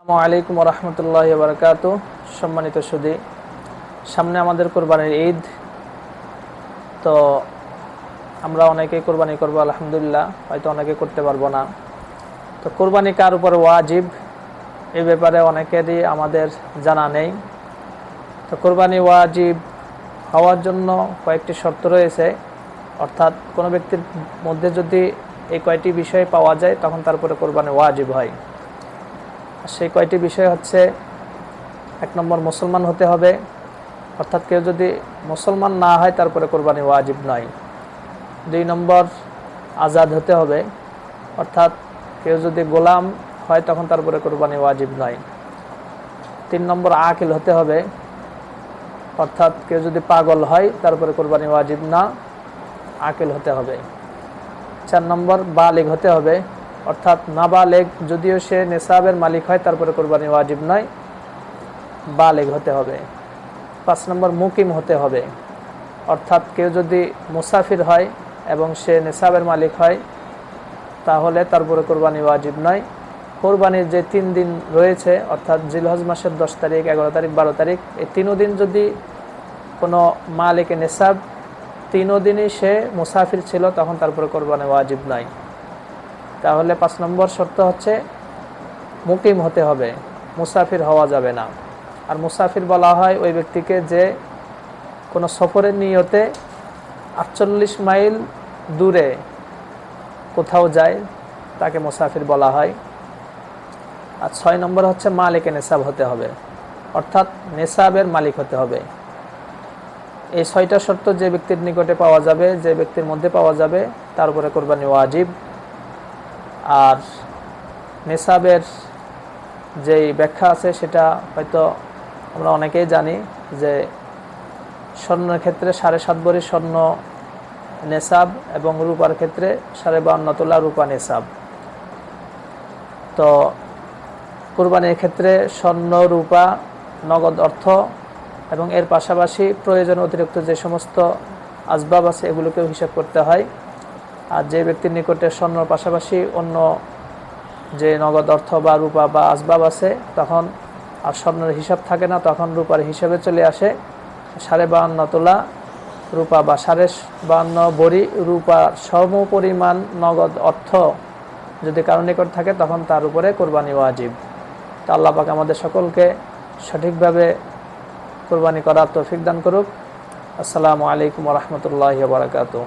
আসসালামু আলাইকুম ওয়া রাহমাতুল্লাহি ওয়া বারাকাতুহু। সম্মানিত সুধী, সামনে আমাদের কোরবানির ঈদ। তো আমরা অনেকেই কোরবানি করব আলহামদুলিল্লাহ, হয়তো অনেকে করতে পারবো না। তো কোরবানি কার উপর ওয়াজিব, এই ব্যাপারে অনেকেরই আমাদের জানা নেই। তো কোরবানি ওয়াজিব হওয়ার জন্য কয়েকটি শর্ত রয়েছে, অর্থাৎ কোনো ব্যক্তির মধ্যে যদি এই কয়টি বিষয় পাওয়া যায় তখন তারপরে কোরবানি ওয়াজিব হয়। সেই কয়টি বিষয় হচ্ছে: 1 নম্বর, মুসলমান হতে হবে, অর্থাৎ কেউ যদি মুসলমান না হয় তারপরে কোরবানি ওয়াজিব নয়। 2 নম্বর, আজাদ হতে হবে, অর্থাৎ কেউ যদি গোলাম হয় তখন তারপরে কোরবানি ওয়াজিব নয়। 3 নম্বর, আকিল হতে হবে, অর্থাৎ কেউ যদি পাগল হয় তারপরে কোরবানি ওয়াজিব না, আকিল হতে হবে। 4 নম্বর, বালিগ হতে হবে, অর্থাৎ নাবালেগ যদিও সে নেসাবের মালিক হয় তারপরে কোরবানি ওয়াজিব নয়, বালেগ হতে হবে। 5 নম্বর, মুকিম হতে হবে, অর্থাৎ কেউ যদি মুসাফির হয় এবং সে নেসাবের মালিক হয় তাহলে তারপরে কোরবানি ওয়াজিব নয়। কোরবানির যে 3 দিন রয়েছে, অর্থাৎ জিলহজ মাসের 10 তারিখ, 11 তারিখ, 12 তারিখ, এই 3 দিন যদি কোনো মালিকে নেসাব 3 দিনই সে মুসাফির ছিল তখন তারপরে কোরবানি ওয়াজিব নয়। তাহলে 5 নম্বর শর্ত হচ্ছে মুকিম হতে হবে, মুসাফির হওয়া যাবে না। আর মুসাফির বলা হয় ওই ব্যক্তিকে যে কোনো সফরের নিয়তে 48 মাইল দূরে কোথাও যায় তাকে মুসাফির বলা হয়। আর 6 নম্বর হচ্ছে মালিকে নেসাব হতে হবে, অর্থাৎ নেসাবের মালিক হতে হবে। এই 6টা শর্ত যে ব্যক্তির নিকটে পাওয়া যাবে, যে ব্যক্তির মধ্যে পাওয়া যাবে, তার উপরে কোরবানি ওয়াজিব। আর নেসাবের যেই ব্যাখ্যা আছে সেটা হয়তো আমরা অনেকেই জানি যে স্বর্ণের ক্ষেত্রে 7.5 ভরি স্বর্ণ নেসাব এবং রূপার ক্ষেত্রে 52.5 তোলা রূপা নেসাব। তো কুরবানির ক্ষেত্রে স্বর্ণ, রূপা, নগদ অর্থ এবং এর পাশাপাশি প্রয়োজন অতিরিক্ত যে সমস্ত আসবাব আছে এগুলোকেও হিসাব করতে হয়। আর যে ব্যক্তির নিকটে স্বর্ণর পাশাপাশি অন্য যে নগদ অর্থ বা রূপা বা আসবাব আছে তখন আর স্বর্ণের হিসাব থাকে না, তখন রূপার হিসাবে চলে আসে 52.5 তোলা রূপা বা 52.5 ভরি রূপার সমপরিমাণ নগদ অর্থ যদি কারো নিকট থাকে তখন তার উপরে কোরবানি ওয়াজিব। তো আল্লাহ পাক আমাদের সকলকে সঠিকভাবে কোরবানি করার তৌফিক দান করুক। আসসালামু আলাইকুম ওয়া রাহমাতুল্লাহি ওয়া বারাকাতুহু।